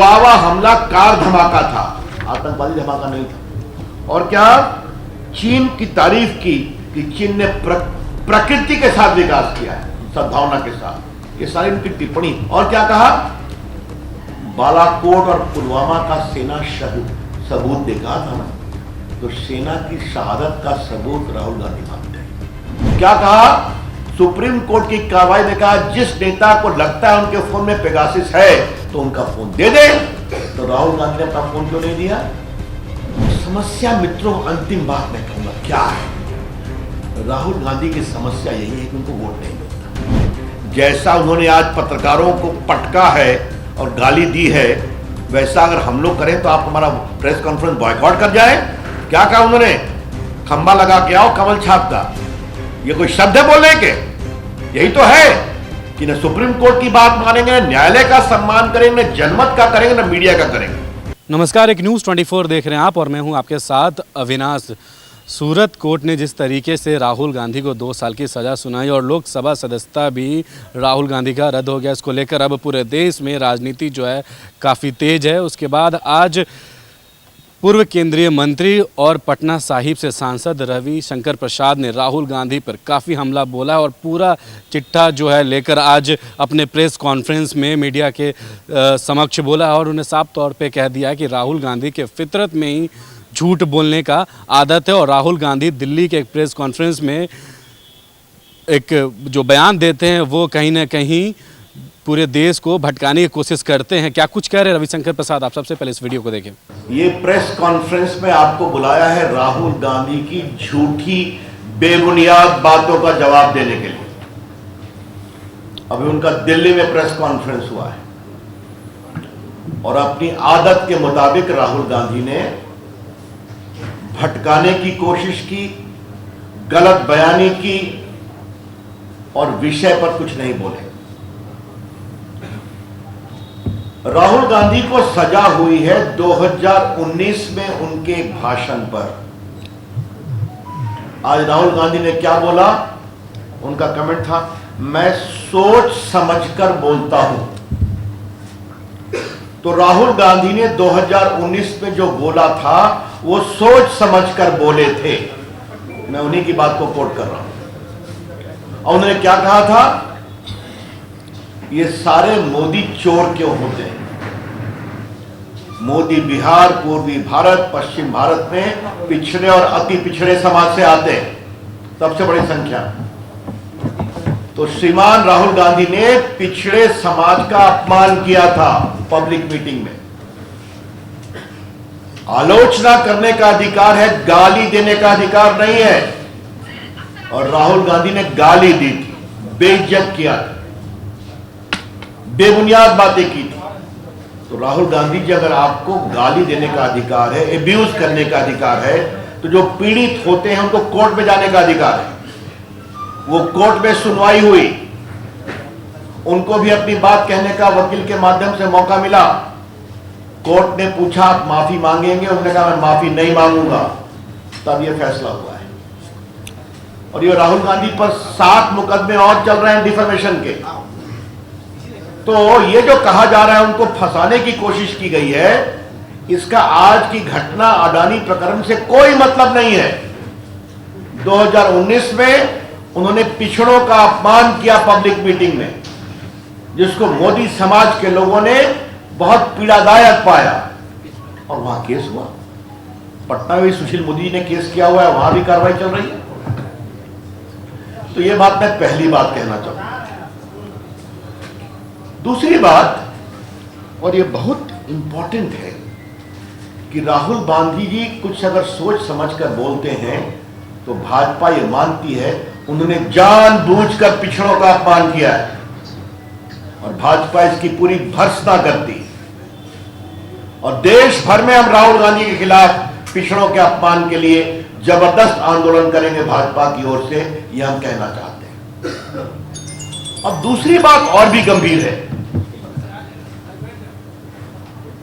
पुलवामा हमला कार धमाका था, आतंकवादी धमाका नहीं था। और क्या चीन की तारीफ की कि चीन ने प्रकृति के साथ विकास किया है, सद्भावना के साथ, ये सारी उनकी टिप्पणी। और क्या कहा, बालाकोट और पुलवामा का सेना सबूत देखा था ना, तो सेना की शहादत का सबूत राहुल गांधी मानते हैं। क्या कहा, सुप्रीम कोर्ट की कार्रवाई में कहा जिस नेता को लगता है उनके फोन में पेगासिस है तो उनका फोन दे दे, तो राहुल गांधी ने अपना फोन क्यों नहीं दिया? समस्या मित्रों, अंतिम बात मैं कहूंगा क्या है, राहुल गांधी की समस्या यही है कि उनको वोट नहीं मिलता। जैसा उन्होंने आज पत्रकारों को पटका है और गाली दी है, वैसा अगर हम लोग करें तो आप हमारा प्रेस कॉन्फ्रेंस बॉयकॉट कर जाए। क्या कहा उन्होंने, खंबा लगा के आओ कमल छाप का, ये कोई शब्द है बोलने के? यही तो है कि न सुप्रीम कोर्ट की बात मानेंगे, न न्यायालय का सम्मान करेंगे, न जनमत का करेंगे, न मीडिया का करेंगे। नमस्कार, एक न्यूज़ 24 देख रहे हैं आप और मैं हूं आपके साथ अविनाश। सूरत कोर्ट ने जिस तरीके से राहुल गांधी को 2 साल की सज़ा सुनाई और लोकसभा सदस्यता भी राहुल गांधी का रद्द हो गया, इसको लेकर अब पूरे देश में राजनीति जो है काफ़ी तेज है। उसके बाद आज पूर्व केंद्रीय मंत्री और पटना साहिब से सांसद रविशंकर प्रसाद ने राहुल गांधी पर काफ़ी हमला बोला और पूरा चिट्ठा जो है लेकर आज अपने प्रेस कॉन्फ्रेंस में मीडिया के समक्ष बोला और उन्हें साफ तौर पे कह दिया कि राहुल गांधी के फितरत में ही झूठ बोलने का आदत है। और राहुल गांधी दिल्ली के एक प्रेस कॉन्फ्रेंस में एक जो बयान देते हैं वो कहीं ना कहीं पूरे देश को भटकाने की कोशिश करते हैं। क्या कुछ कह रहे हैं रविशंकर प्रसाद, आप सबसे पहले इस वीडियो को देखें। ये प्रेस कॉन्फ्रेंस में आपको बुलाया है राहुल गांधी की झूठी बेबुनियाद बातों का जवाब देने के लिए। अभी उनका दिल्ली में प्रेस कॉन्फ्रेंस हुआ है और अपनी आदत के मुताबिक राहुल गांधी ने भटकाने की कोशिश की, गलत बयानी की और विषय पर कुछ नहीं बोले। राहुल गांधी को सजा हुई है 2019 में उनके एक भाषण पर। आज राहुल गांधी ने क्या बोला, उनका कमेंट था, मैं सोच समझकर बोलता हूं। तो राहुल गांधी ने 2019 में जो बोला था वो सोच समझकर बोले थे। मैं उन्हीं की बात को कोट कर रहा हूं। और उन्होंने क्या कहा था, ये सारे मोदी चोर क्यों होते हैं? मोदी बिहार, पूर्वी भारत, पश्चिम भारत में पिछड़े और अति पिछड़े समाज से आते हैं, सबसे बड़ी संख्या। तो श्रीमान राहुल गांधी ने पिछड़े समाज का अपमान किया था पब्लिक मीटिंग में। आलोचना करने का अधिकार है, गाली देने का अधिकार नहीं है। और राहुल गांधी ने गाली दी थी, बेइज्जत किया था, बेबुनियाद बातें की थी। तो राहुल गांधी जी, अगर आपको गाली देने का अधिकार है, एब्यूज करने का अधिकार है, तो जो पीड़ित होते हैं उनको कोर्ट में जाने का अधिकार है। वो कोर्ट में सुनवाई हुई, उनको भी अपनी बात कहने का वकील के माध्यम से मौका मिला। कोर्ट ने पूछा आप माफी मांगेंगे, उन्होंने कहा मैं माफी नहीं मांगूंगा। तब यह फैसला हुआ है। और ये राहुल गांधी पर 7 मुकदमे और चल रहे हैं डिफेमेशन के। तो ये जो कहा जा रहा है उनको फंसाने की कोशिश की गई है, इसका आज की घटना अडानी प्रकरण से कोई मतलब नहीं है। 2019 में उन्होंने पिछड़ों का अपमान किया पब्लिक मीटिंग में, जिसको मोदी समाज के लोगों ने बहुत पीड़ादायक पाया और वहां केस हुआ। पटना में सुशील मोदी जी ने केस किया हुआ है, वहां भी कार्रवाई चल रही है। तो ये बात मैं पहली बात कहना चाहूंगा। दूसरी बात, और ये बहुत इंपॉर्टेंट है, कि राहुल गांधी जी कुछ अगर सोच समझकर बोलते हैं तो भाजपा ये मानती है उन्होंने जानबूझकर पिछड़ों का अपमान किया है और भाजपा इसकी पूरी भर्त्सना करती है। और देश भर में हम राहुल गांधी के खिलाफ पिछड़ों के अपमान के लिए जबरदस्त आंदोलन करेंगे भाजपा की ओर से, यह हम कहना चाहते हैं। अब दूसरी बात और भी गंभीर है।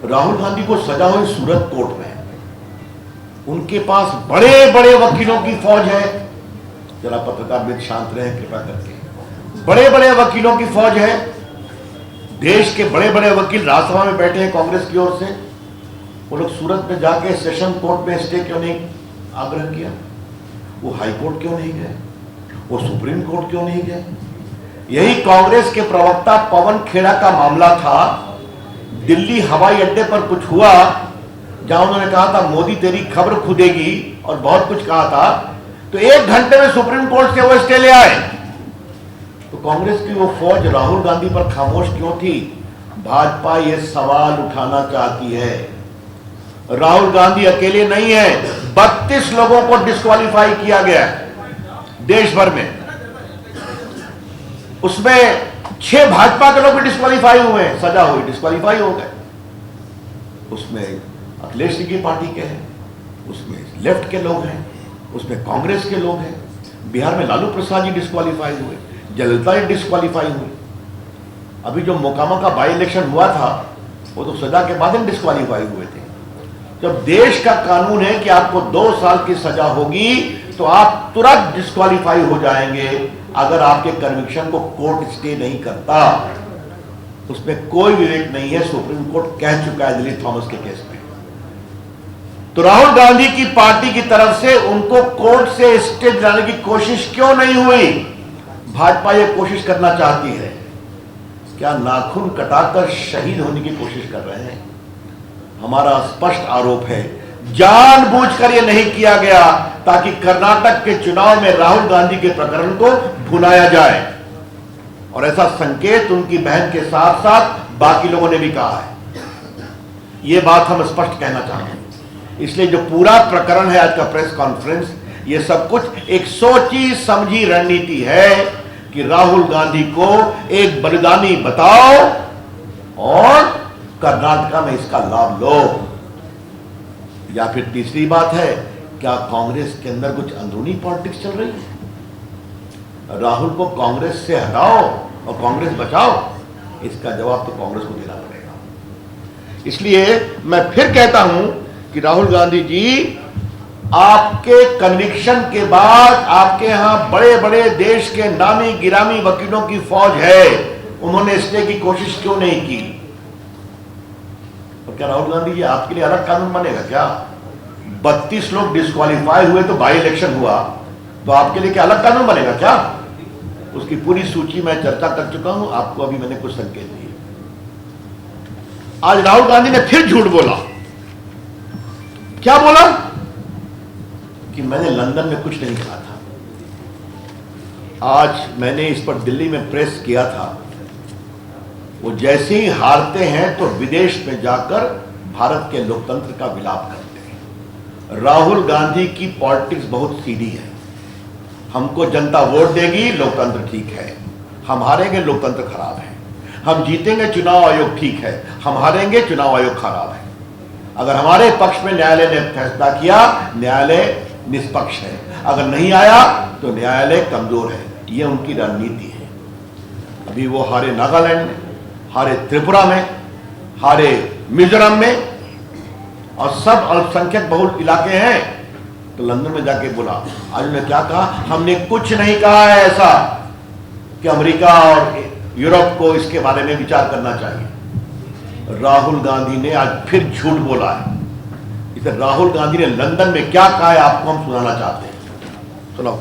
राहुल गांधी को सजा हुई सूरत कोर्ट में, उनके पास बड़े बड़े वकीलों की फौज है। जरा पत्रकार भी शांत रहे कृपा करके। बड़े बड़े वकीलों की फौज है देश के बड़े बड़े वकील राज्यसभा में बैठे हैं कांग्रेस की ओर से, वो लोग सूरत में जाके सेशन कोर्ट में स्टे क्यों नहीं आग्रह किया? वो हाई कोर्ट क्यों नहीं गए? वो सुप्रीम कोर्ट क्यों नहीं गए? यही कांग्रेस के प्रवक्ता पवन खेड़ा का मामला था। दिल्ली हवाई अड्डे पर कुछ हुआ जहां उन्होंने कहा था मोदी तेरी खबर खुदेगी और बहुत कुछ कहा था, तो 1 घंटे में सुप्रीम कोर्ट से वो स्टे ले आए। तो कांग्रेस की वो फौज राहुल गांधी पर खामोश क्यों थी? भाजपा ये सवाल उठाना चाहती है। राहुल गांधी अकेले नहीं है, 32 लोगों को डिस्क्वालीफाई किया गया है देश भर में। उसमें 6 भाजपा के लोग भी डिस्क्वालीफाई हुए हैं, सजा हुई, डिस्क्वालीफाई हो गए। उसमें अखिलेश जी की पार्टी के हैं, उसमें लेफ्ट के लोग हैं, उसमें कांग्रेस के लोग हैं। बिहार में लालू प्रसाद जी डिस्क्वालीफाई हुए, जयललिता जी डिस्क्वालीफाई हुई। अभी जो मोकामा का बाई इलेक्शन हुआ था वो तो सजा के बाद ही डिस्क्वालीफाई हुए थे। जब देश का कानून है कि आपको 2 साल की सजा होगी तो आप तुरंत डिस्क्वालीफाई हो जाएंगे अगर आपके कन्विक्शन को कोर्ट स्टे नहीं करता। उसमें कोई विवेक नहीं है, सुप्रीम कोर्ट कह चुका है दिलीप थॉमस के केस में। तो राहुल गांधी की पार्टी की तरफ से उनको कोर्ट से स्टे दिलाने की कोशिश क्यों नहीं हुई? भाजपा ये कोशिश करना चाहती है। क्या नाखून कटाकर शहीद होने की कोशिश कर रहे हैं? हमारा स्पष्ट आरोप है जानबूझकर यह नहीं किया गया ताकि कर्नाटक के चुनाव में राहुल गांधी के प्रकरण को भुनाया जाए, और ऐसा संकेत उनकी बहन के साथ साथ बाकी लोगों ने भी कहा है। यह बात हम स्पष्ट कहना चाहते हैं। इसलिए जो पूरा प्रकरण है आज का प्रेस कॉन्फ्रेंस, यह सब कुछ एक सोची समझी रणनीति है कि राहुल गांधी को एक बलिदानी बताओ और कर्नाटका में इसका लाभ लो। या फिर तीसरी बात है, क्या कांग्रेस के अंदर कुछ अंदरूनी पॉलिटिक्स चल रही है? राहुल को कांग्रेस से हटाओ और कांग्रेस बचाओ, इसका जवाब तो कांग्रेस को देना पड़ेगा। इसलिए मैं फिर कहता हूं कि राहुल गांधी जी, आपके कन्विक्शन के बाद आपके यहां बड़े बड़े देश के नामी गिरामी वकीलों की फौज है, उन्होंने स्टे की कोशिश क्यों नहीं की? और क्या राहुल गांधी जी आपके लिए अलग कानून बनेगा क्या? 32 लोग डिस्क्वालीफाई हुए तो बाई इलेक्शन हुआ, तो आपके लिए क्या अलग कानून बनेगा क्या? उसकी पूरी सूची मैं चर्चा कर चुका हूं, आपको अभी मैंने कुछ संकेत दिए। आज राहुल गांधी ने फिर झूठ बोला। क्या बोला? कि मैंने लंदन में कुछ नहीं कहा था। आज मैंने इस पर दिल्ली में प्रेस किया था। वो जैसे ही हारते हैं तो विदेश में जाकर भारत के लोकतंत्र का विलाप करते हैं। राहुल गांधी की पॉलिटिक्स बहुत सीधी है। हमको जनता वोट देगी, लोकतंत्र ठीक है। हम हारेंगे, लोकतंत्र खराब है। हम जीतेंगे, चुनाव आयोग ठीक है। हम हारेंगे, चुनाव आयोग खराब है। अगर हमारे पक्ष में न्यायालय ने फैसला किया, न्यायालय निष्पक्ष है। अगर नहीं आया तो न्यायालय कमजोर है। यह उनकी रणनीति है। अभी वो हारे नागालैंड में, हारे त्रिपुरा में, हारे मिजोरम में, और सब अल्पसंख्यक बहुल इलाके हैं। तो लंदन में जाके बोला, आज उन्होंने क्या कहा? हमने कुछ नहीं कहा है ऐसा कि अमेरिका और यूरोप को इसके बारे में विचार करना चाहिए। राहुल गांधी ने आज फिर झूठ बोला है। इसे राहुल गांधी ने लंदन में क्या कहा है आपको हम सुनाना चाहते हैं। सुनो।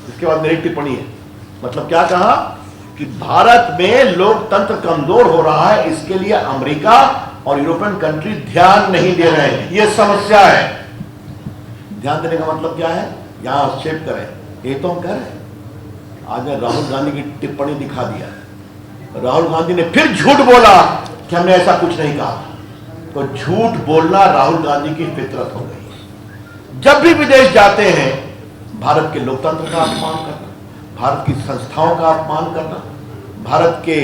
इसके बाद मेरी टिप्पणी है। मतलब क्या कहा कि भारत में लोकतंत्र कमजोर हो रहा है, इसके लिए अमेरिका और यूरोपियन कंट्री ध्यान नहीं दे रहे हैं। यह समस्या है। ध्यान देने का मतलब क्या है? यहां आक्षेप करें, ये तो हम कह रहे हैं। आज ने राहुल गांधी की टिप्पणी दिखा दिया। राहुल गांधी ने फिर झूठ बोला कि हमने ऐसा कुछ नहीं कहा। तो झूठ बोलना राहुल गांधी की फितरत हो गई। जब भी विदेश जाते हैं, भारत के लोकतंत्र का अपमान करना, भारत की संस्थाओं का अपमान करना, भारत के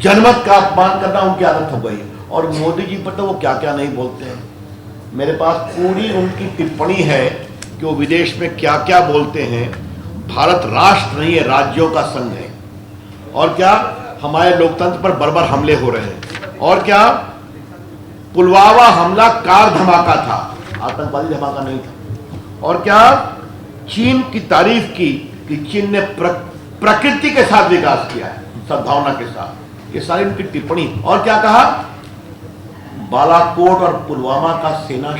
जनमत का अपमान करना उनकी आदत हो गई। और मोदी जी पर तो वो क्या क्या नहीं बोलते हैं। मेरे पास पूरी उनकी टिप्पणी है कि वो विदेश में क्या क्या बोलते हैं। भारत राष्ट्र नहीं है, राज्यों का संघ है। और क्या हमारे लोकतंत्र पर बर्बर हमले हो रहे हैं। और क्या पुलवामा हमला कार धमाका था, आतंकवादी धमाका नहीं था। और क्या चीन की तारीफ की कि चीन ने प्रकृति के साथ विकास किया है, सद्भावना के साथ। ये सारी उनकी टिप्पणी। और क्या कहा, बालाकोट और पुलवामा का सेना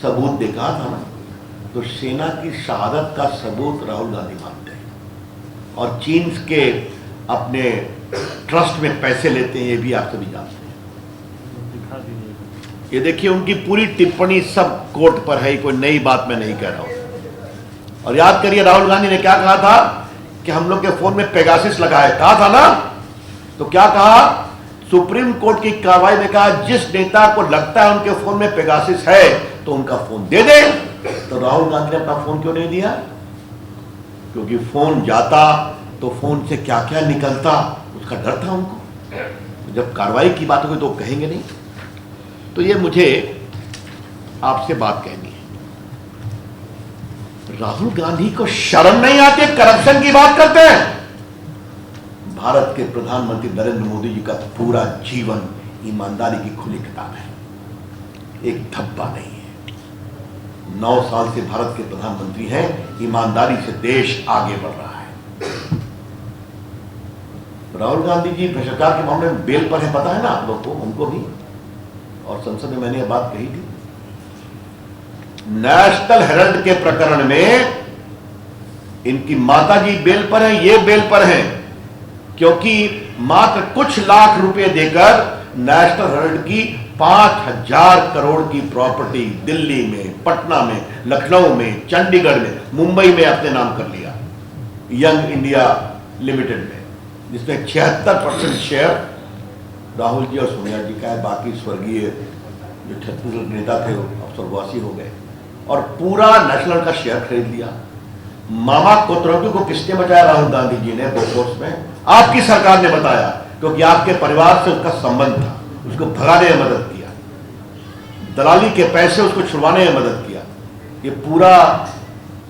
सबूत देखा था ना, तो सेना की शहादत का सबूत राहुल गांधी मानते हैं। और चीन के अपने ट्रस्ट में पैसे लेते हैं, ये भी आप सभी जानते हैं। ये देखिए उनकी पूरी टिप्पणी सब कोर्ट पर है, कोई नई बात मैं नहीं कह रहा हूं। और याद करिए राहुल गांधी ने क्या कहा था कि हम लोग के फोन में पेगासिस लगा है, कहा था ना। तो क्या कहा, सुप्रीम कोर्ट की कार्रवाई में कहा जिस नेता को लगता है उनके फोन में पेगासिस है तो उनका फोन दे दे। तो राहुल गांधी ने अपना फोन क्यों नहीं दिया? क्योंकि फोन जाता तो फोन से क्या क्या निकलता उसका डर था उनको। जब कार्रवाई की बात होगी तो कहेंगे नहीं। तो ये मुझे आपसे बात कहनी है, राहुल गांधी को शर्म नहीं आती, करप्शन की बात करते हैं। भारत के प्रधानमंत्री नरेंद्र मोदी जी का पूरा जीवन ईमानदारी की खुली किताब है, एक धब्बा नहीं है। 9 साल से भारत के प्रधानमंत्री हैं, ईमानदारी से देश आगे बढ़ रहा है। राहुल गांधी जी भ्रष्टाचार के मामले में बेल पर है, पता है ना आप लोग को, उनको भी। और संसद में मैंने यह बात कही थी। नेशनल हेराल्ड के प्रकरण में इनकी माताजी बेल पर है, ये बेल पर है क्योंकि मात्र कुछ लाख रुपए देकर नेशनल हेराल्ड की 5000 करोड़ की प्रॉपर्टी दिल्ली में, पटना में, लखनऊ में, चंडीगढ़ में, मुंबई में अपने नाम कर लिया, यंग इंडिया लिमिटेड में, जिसमें 76% शेयर राहुल जी और सोनिया जी का है। बाकी स्वर्गीय जो छत्तीसगढ़ नेता थे अब स्वर्गवासी हो गए। और पूरा नेशनल का शेयर खरीद लिया। मामा कोतरोगी को किसने बचाया? राहुल गांधी जी ने बोफोर्स में, आपकी सरकार ने बताया, क्योंकि आपके परिवार से उसका संबंध था। उसको भगाने में मदद किया, दलाली के पैसे उसको छुड़वाने में मदद किया। ये पूरा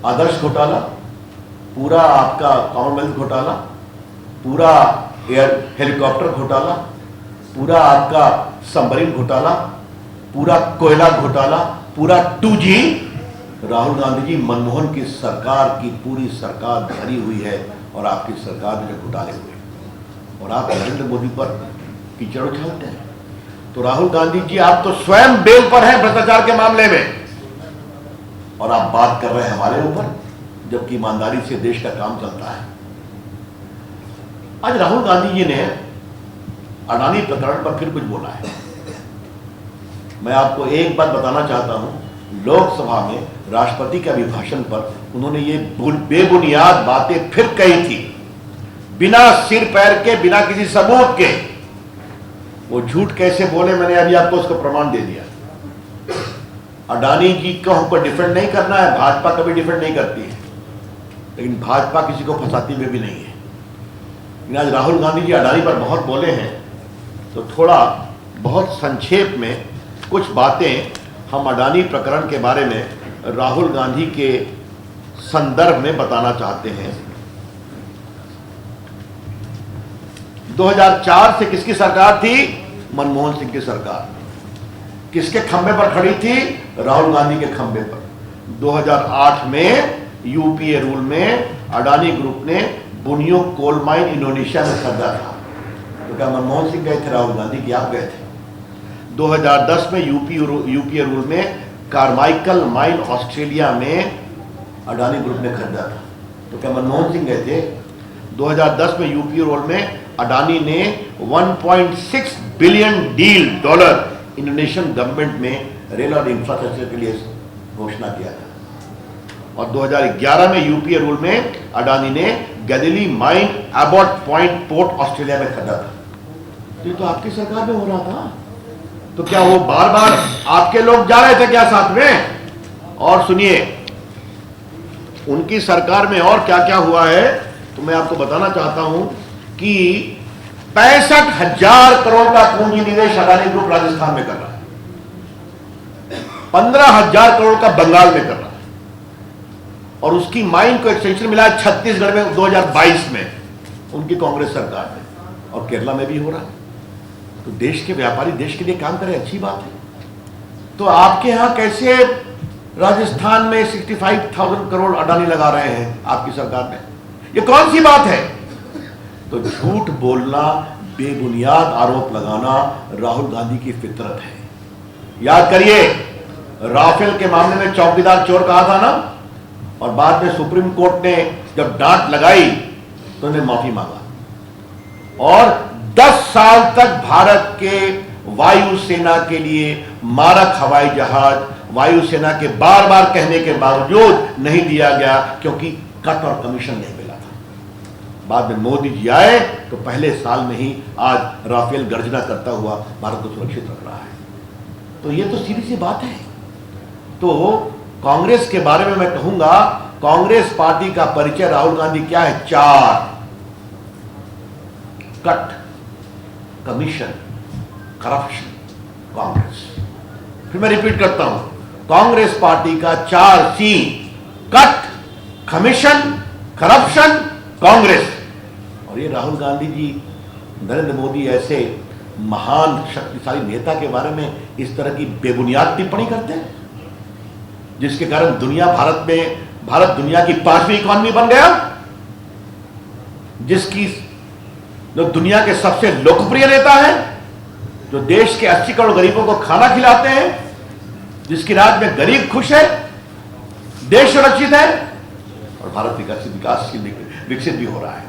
आदर्श घोटाला, पूरा आपका कॉमनवेल्थ घोटाला, पूरा एयर हेलीकॉप्टर घोटाला, पूरा आपका सबमरीन घोटाला, पूरा कोयला घोटाला, पूरा 2G राहुल गांधी जी मनमोहन की सरकार की पूरी सरकार भरी हुई है। और आपकी सरकार में जो घोटाले हुए और आप नरेंद्र मोदी पर कीचड़ उछालते हैं। तो राहुल गांधी जी आप तो स्वयं बेल पर हैं भ्रष्टाचार के मामले में, और आप बात कर रहे हैं हमारे ऊपर, जबकि ईमानदारी से देश का काम चलता है। आज राहुल गांधी जी ने अडानी प्रकरण पर फिर कुछ बोला है। मैं आपको एक बात बताना चाहता हूं, लोकसभा में राष्ट्रपति के अभिभाषण पर उन्होंने ये बेबुनियाद बातें फिर कही थी, बिना सिर पैर के, बिना किसी सबूत के। वो झूठ कैसे बोले, मैंने अभी आपको उसका प्रमाण दे दिया। अडानी जी को हमको डिफेंड नहीं करना है, भाजपा कभी डिफेंड नहीं करती है, लेकिन भाजपा किसी को फंसाती में भी नहीं है। लेकिन आज राहुल गांधी जी अडानी पर बहुत बोले हैं, तो थोड़ा बहुत संक्षेप में कुछ बातें हम अडानी प्रकरण के बारे में राहुल गांधी के संदर्भ में बताना चाहते हैं। 2004 से किसकी सरकार थी? मनमोहन सिंह की सरकार। किसके खंबे पर खड़ी थी? राहुल गांधी के खंबे पर। 2008 में यूपीए रूल में अडानी ग्रुप ने बुनियो कोल माइन इंडोनेशिया में खरीदा था। तो क्या मनमोहन सिंह गए थे, राहुल गांधी की आप गए थे? 2010 में यूपीए रूल में कार्माइकल माइन ऑस्ट्रेलिया में अडानी ग्रुप ने खरीदा था। तो क्या मनमोहन सिंह गए थे? 2010 में यूपीए रूल में अडानी ने 1.6 बिलियन डॉलर इंडोनेशियन गवर्नमेंट में रेल और इंफ्रास्ट्रक्चर के लिए घोषणा किया था। और 2011 में यूपीए रूल में अडानी ने Galilee mine Abbot Point port Australia में खरीदा था। तो ये तो आपकी सरकार में हो रहा था। तो क्या वो बार बार आपके लोग जा रहे थे क्या साथ में? और सुनिए, उनकी सरकार में और क्या क्या हुआ है तो मैं आपको बताना चाहता हूं कि 65,000 करोड़ का पूंजी निवेश अडानी ग्रुप राजस्थान में कर रहा है, 15,000 करोड़ का बंगाल में कर रहा है, और उसकी माइंड को एक्सटेंशन मिला है छत्तीसगढ़ में 2022 में उनकी कांग्रेस सरकार में, और केरला में भी हो रहा है। तो देश के व्यापारी देश के लिए काम करें, अच्छी बात है। तो आपके यहां कैसे राजस्थान में 65,000 करोड़ अडानी लगा रहे हैं आपकी सरकार ने? ये कौन सी बात है? तो झूठ बोलना, बेबुनियाद आरोप लगाना राहुल गांधी की फितरत है। याद करिए, राफेल के मामले में चौकीदार चोर कहा था ना, और बाद में सुप्रीम कोर्ट ने जब डांट लगाई तो उन्हें माफी मांगा, और 10 साल तक भारत के वायुसेना के लिए मारक हवाई जहाज वायुसेना के बार बार कहने के बावजूद नहीं दिया गया, क्योंकि कट और कमीशन नहीं मिला था। बाद में मोदी जी आए तो पहले साल में ही आज राफेल गर्जना करता हुआ भारत को सुरक्षित रख रहा है। तो ये तो सीधी सी बात है। तो कांग्रेस के बारे में मैं कहूंगा, कांग्रेस पार्टी का परिचय राहुल गांधी क्या है? 4: कट, कमीशन, करप्शन, कांग्रेस। फिर मैं रिपीट करता हूं, कांग्रेस पार्टी का 4C: cut, commission, corruption, Congress. और ये राहुल गांधी जी, नरेंद्र मोदी ऐसे महान शक्तिशाली नेता के बारे में इस तरह की बेबुनियाद टिप्पणी करते हैं, जिसके कारण भारत दुनिया की 5वीं इकॉनमी बन गया, जो दुनिया के सबसे लोकप्रिय नेता है, जो देश के 80 करोड़ गरीबों को खाना खिलाते हैं, जिसकी राज्य में गरीब खुश है, देश सुरक्षित है, और भारत विकसित भी हो रहा है।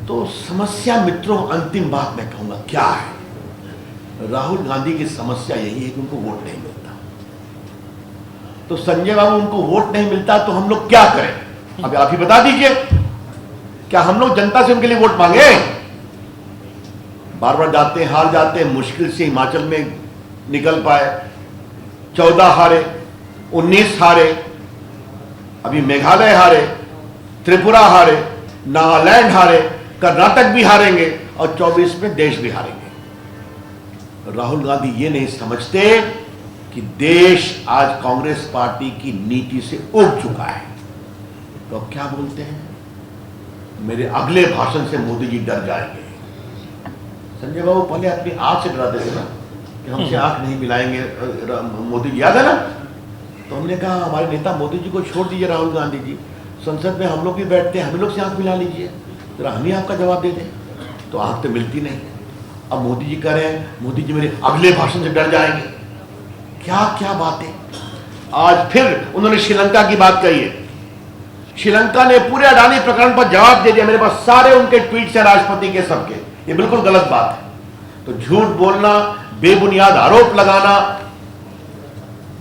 तो समस्या मित्रों, अंतिम बात मैं कहूंगा क्या है? राहुल गांधी की समस्या यही है कि उनको वोट नहीं मिलता। तो संजय बाबू, उनको वोट नहीं मिलता तो हम लोग क्या करें? अब आप ही बता दीजिए, क्या हम लोग जनता से उनके लिए वोट मांगे? बार बार जाते हैं, हार जाते हैं। मुश्किल से हिमाचल में निकल पाए, 14 हारे, 19 हारे, अभी मेघालय हारे, त्रिपुरा हारे, नागालैंड हारे, कर्नाटक भी हारेंगे, और 24 में देश भी हारेंगे। राहुल गांधी ये नहीं समझते कि देश आज कांग्रेस पार्टी की नीति से उब चुका है। तो अब क्या बोलते हैं? मेरे अगले भाषण से मोदी जी डर जाएंगे। संजय बाबू पहले अपनी आंख से डराते थे ना, कि हमसे आंख नहीं मिलाएंगे मोदी जी, याद है ना? तो हमने कहा हमारे नेता मोदी जी को छोड़ दीजिए, राहुल गांधी जी, संसद में हम लोग भी बैठते हैं, हम लोग से आंख मिला लीजिए, जरा हम ही आपका जवाब दे दें। तो आंख तो मिलती नहीं। अब मोदी जी कह रहे हैं मोदी जी मेरे अगले भाषण से डर जाएंगे। क्या क्या बातें। आज फिर उन्होंने श्रीलंका की बात कही है। श्रीलंका ने पूरे अडानी प्रकरण पर जवाब दे दिया। मेरे पास सारे उनके ट्वीट्स हैं, राष्ट्रपति के सबके। ये बिल्कुल गलत बात है। तो झूठ बोलना, बेबुनियाद आरोप लगाना,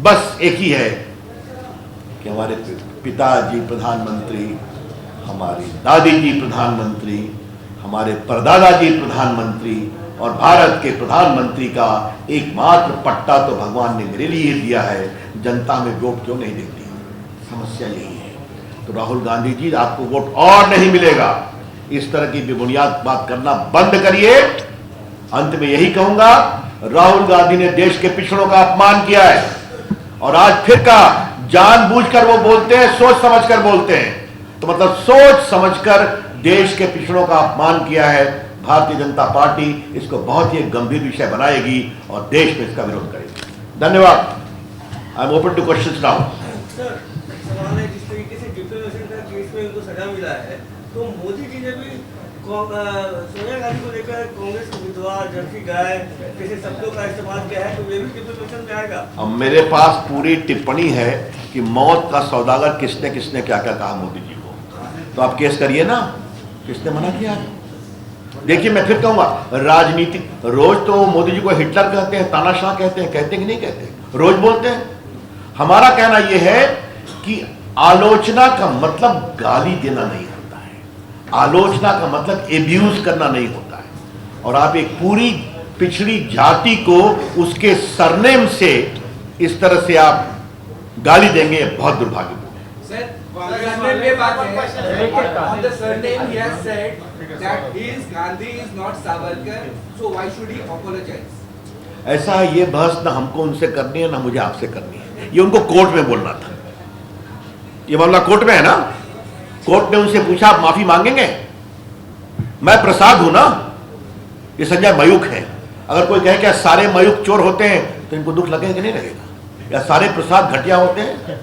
बस एक ही है कि हमारे पिताजी प्रधानमंत्री, हमारी दादी जी प्रधानमंत्री, हमारे परदादा जी प्रधानमंत्री, और भारत के प्रधानमंत्री का एकमात्र पट्टा तो भगवान ने मेरे लिए दिया है। जनता में वोट क्यों नहीं देती? समस्या यही है। तो राहुल गांधी जी, आपको वोट और नहीं मिलेगा। इस तरह की बेबुनियाद बात करना बंद करिए। अंत में यही कहूंगा, राहुल गांधी ने देश के पिछड़ों का अपमान किया है, और आज फिर कहा जानबूझकर वो बोलते हैं, सोच समझकर बोलते हैं। तो मतलब सोच समझकर देश के पिछड़ों का अपमान किया है। भारतीय जनता पार्टी इसको बहुत ही गंभीर विषय बनाएगी और देश में इसका विरोध करेगी। धन्यवाद। I am open two questions now. Sir, सवाल है, जिस तरीके से डिफेमेशन का केस में उनको सजा मिला है, तो मोदी जी ने भी सोनिया गांधी को लेकर कांग्रेस को विधवा, जर्सी गाय जैसे शब्दों का इस्तेमाल किया है, तो वे भी डिफेमेशन में आएगा। अब मेरे पास पूरी टिप्पणी है कि मौत का सौदागर किसने किसने क्या क्या कहा मोदी जी को। तो आप केस करिए ना, किसने मना किया? देखिए, मैं फिर कहूंगा, राजनीति रोज तो मोदी जी को हिटलर कहते हैं, तानाशाह कहते हैं कि नहीं कहते? रोज बोलते हैं। हमारा कहना यह है कि आलोचना का मतलब गाली देना नहीं होता है, आलोचना का मतलब एब्यूज करना नहीं होता है। और आप एक पूरी पिछड़ी जाति को उसके सरनेम से इस तरह से आप गाली देंगे, बहुत दुर्भाग्यपूर्ण है। ऐसा है, ये बहस ना हमको उनसे करनी है ना मुझे आपसे करनी है, ये उनको कोर्ट में बोलना था। ये मामला कोर्ट में है ना, कोर्ट ने उनसे पूछा आप माफी मांगेंगे? मैं प्रसाद हूं ना, ये संजय मयूख है। अगर कोई कहे कि सारे मयूख चोर होते हैं तो इनको दुख लगेगा कि नहीं लगेगा? या सारे प्रसाद घटिया होते हैं?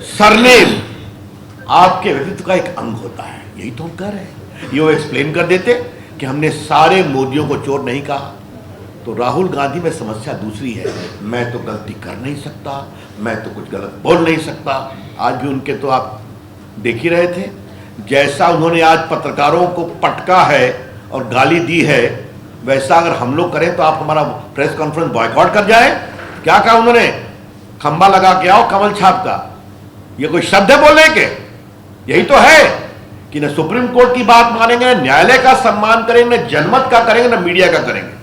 सरनेम आपके व्यक्तित्व का एक अंग होता है, यही तो हम कह रहे हैं। ये वो एक्सप्लेन कर देते कि हमने सारे मोदियों को चोर नहीं कहा। तो राहुल गांधी में समस्या दूसरी है, मैं तो गलती कर नहीं सकता, मैं तो कुछ गलत बोल नहीं सकता। आज भी उनके तो आप देख ही रहे थे, जैसा उन्होंने आज पत्रकारों को पटका है और गाली दी है, वैसा अगर हम लोग करें तो आप हमारा प्रेस कॉन्फ्रेंस बॉयकॉट कर जाए। क्या कहा उन्होंने? खंबा लगा के आओ कमल छाप का। ये कोई शब्द है बोलने के? यही तो है कि न सुप्रीम कोर्ट की बात मानेंगे, न न्यायालय का सम्मान करेंगे, न जनमत का करेंगे, न मीडिया का करेंगे।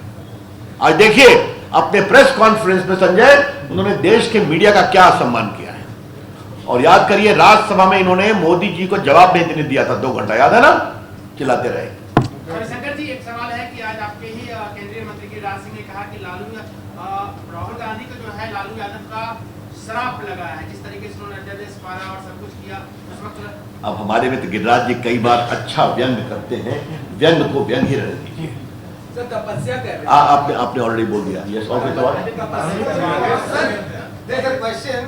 आज देखिए अपने प्रेस कॉन्फ्रेंस में संजय, उन्होंने देश के मीडिया का क्या सम्मान किया है। और याद करिए राज्यसभा में इन्होंने मोदी जी को जवाब नहीं देने दिया था 2 घंटा, याद है ना? चिल्लाते रहे। शंकर जी, एक सवाल है कि आज आपके ही केंद्रीय मंत्री गिरिराज सिंह ने कहा कि राहुल गांधी को जो है लालू यादव का श्राप लगा है, जिस तरीके से उन्होंने अध्यादेश पारा और सब कुछ किया उस वक्त। अब हमारे में तो गिरिराज जी कई बार अच्छा व्यंग करते हैं, व्यंग को व्यंग ही रहने दीजिए। तपस्या कर रहे हैं। आपने ऑलरेडी बोल दिया। यस, और कोई सवाल? There's a question.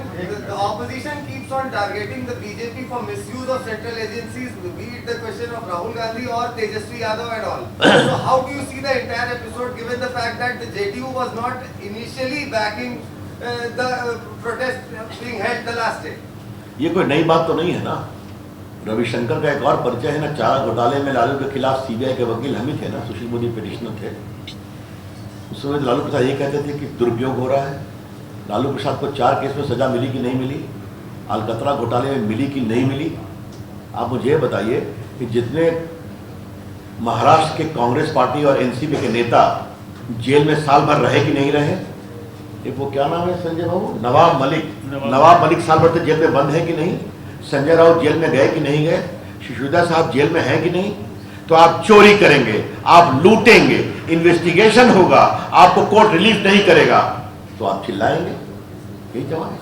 The opposition keeps on targeting the BJP for misuse of central agencies, be it the question of Rahul Gandhi or Tejaswi Yadav and all. So how do you see the entire episode, given the fact that the JDU was not initially backing the protest being held the last day? ये कोई नई बात तो नहीं है ना। रविशंकर का एक और परिचय है ना, चारा घोटाले में लालू के खिलाफ सीबीआई के वकील हम ही थे ना, सुशील मोदी पिटिशनर थे। उस समय लालू प्रसाद ये कहते थे कि दुरुपयोग हो रहा है। लालू प्रसाद को 4 केस में सजा मिली कि नहीं मिली? अलकतरा घोटाले में मिली कि नहीं मिली? आप मुझे बताइए कि जितने महाराष्ट्र के कांग्रेस पार्टी और एनसीपी के नेता जेल में साल भर रहे कि नहीं रहे? एक वो क्या नाम है संजय बाबू, नवाब मलिक साल भर से जेल में बंद है कि नहीं? संजय राउत जेल में गए कि नहीं गए? सिसोदिया साहब जेल में हैं कि नहीं? तो आप चोरी करेंगे, आप लूटेंगे, इन्वेस्टिगेशन होगा, आपको कोर्ट रिलीफ नहीं करेगा तो आप चिल्लाएंगे। यही जवाब है।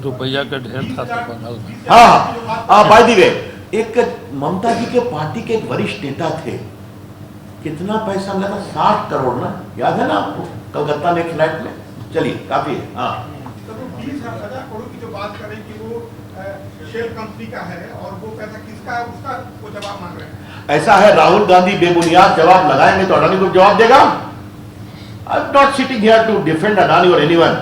रुपया का ढेर था तो हाँ, बाय द वे, एक ममता जी के पार्टी के एक वरिष्ठ नेता थे, कितना पैसा लगा? 60 करोड़ ना, याद है ना आपको? कलकत्ता में एक फ्लैट में। चलिए काफी है। हाँ, 20,000 करोड़ की जो बात करें कि वो शेयर कंपनी का है और वो पैसा किसका है, उसका वो जवाब मांग रहे हैं। ऐसा है, राहुल गांधी बेबुनियाद जवाब लगाएंगे तो अडानी ग्रुप जवाब देगा। I am not sitting here to defend Adani और एनीवन,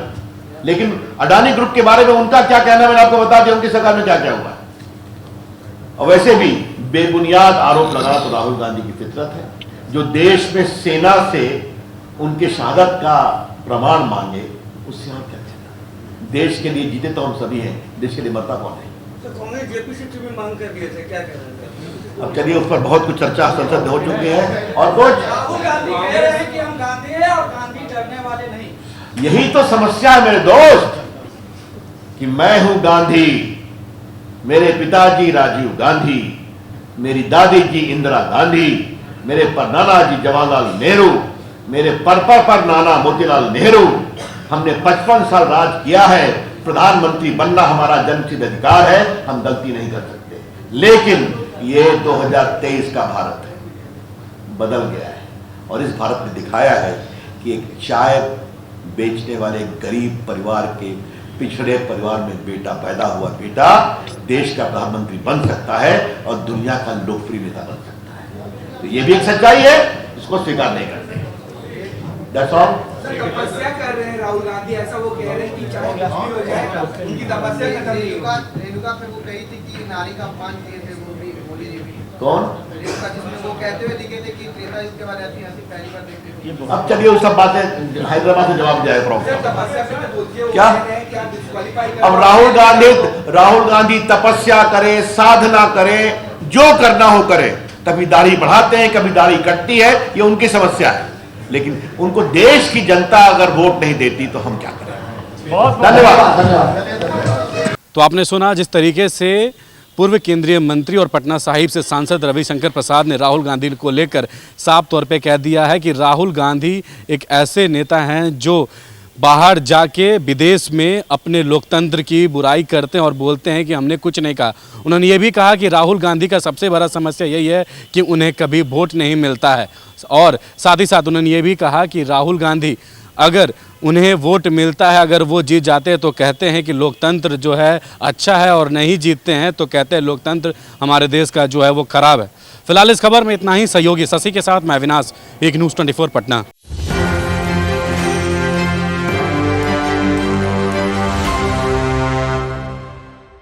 लेकिन अडानी ग्रुप के बारे में उनका क्या कहना मैंने आपको बता दिया, उनकी सरकार में क्या क्या हुआ। और वैसे भी बेबुनियाद आरोप लगाना तो राहुल गांधी की फितरत है। जो देश में सेना से उनके शहादत का प्रमाण मांगे, उससे आप क्या कहना? देश के लिए जीते तो हम सभी हैं, देश के लिए मरता कौन है? तो कांग्रेस जेपी से भी मांग कर लिए थे, क्या कह रहे हैं? अब चलिए उस पर बहुत कुछ चर्चा संसद में हो चुकी है। और कुछ राहुल गांधी कह रहे हैं कि हम गांधी हैं और गांधी डरने वाले नहीं। यही तो समस्या है मेरे दोस्त, कि मैं हूं गांधी, मेरे पिताजी राजीव गांधी, मेरी दादी जी इंदिरा गांधी, मेरे परनाना जी जवाहरलाल नेहरू, मेरे पर नाना मोतीलाल नेहरू। हमने 55 साल राज किया है, प्रधानमंत्री बनना हमारा जन्मसिद्ध अधिकार है, हम गलती नहीं कर सकते। लेकिन ये 2023 का भारत है, बदल गया है। और इस भारत ने दिखाया है कि एक चाय बेचने वाले गरीब परिवार के, पिछड़े परिवार में बेटा पैदा हुआ बेटा देश का प्रधानमंत्री बन सकता है और दुनिया का लोकप्रिय नेता बन सकता है। तो ये भी एक सच्चाई है, इसको स्वीकार नहीं करते। That's all. तपस्या कर रहे हैं राहुल गांधी, ऐसा वो कह रहे हैं कि चाहे कुछ भी हो जाए उनकी तपस्या खत्म नहीं होगी। रेणुका पे वो कही थी कि नारी का अपमान किए थे मोदी जी भी। कौन? रेणुका, जिसमें वो कहते हुए दिखे थे कि त्रेता इसके बाद ऐसी हंसी पहली बार देखते थे। अब चलिए उस सब बातें हैदराबाद से जवाब दिया है तपस्या पे तो बोलते हैं, वो क्या? कह रहे हैं कि आप डिस्क्वालीफाई कर। अब राहुल गांधी तपस्या करे, साधना करे, जो करना हो करे, कभी दाढ़ी बढ़ाते हैं, कभी दाढ़ी कटती है, ये उनकी समस्या है। लेकिन उनको देश की जनता अगर वोट नहीं देती तो हम क्या करें? धन्यवाद। तो आपने सुना जिस तरीके से पूर्व केंद्रीय मंत्री और पटना साहिब से सांसद रविशंकर प्रसाद ने राहुल गांधी को लेकर साफ तौर पे कह दिया है कि राहुल गांधी एक ऐसे नेता हैं जो बाहर जाके विदेश में अपने लोकतंत्र की बुराई करते हैं और बोलते हैं कि हमने कुछ नहीं कहा। उन्होंने ये भी कहा कि राहुल गांधी का सबसे बड़ा समस्या यही है कि उन्हें कभी वोट नहीं मिलता है, और साथ ही साथ उन्होंने ये भी कहा कि राहुल गांधी अगर उन्हें वोट मिलता है, अगर वो जीत जाते हैं तो कहते हैं कि लोकतंत्र जो है अच्छा है, और नहीं जीतते हैं तो कहते हैं लोकतंत्र हमारे देश का जो है वो खराब है। फिलहाल इस खबर में इतना ही। सहयोगी शशि के साथ मैं अविनाश, एक न्यूज़ 24 पटना।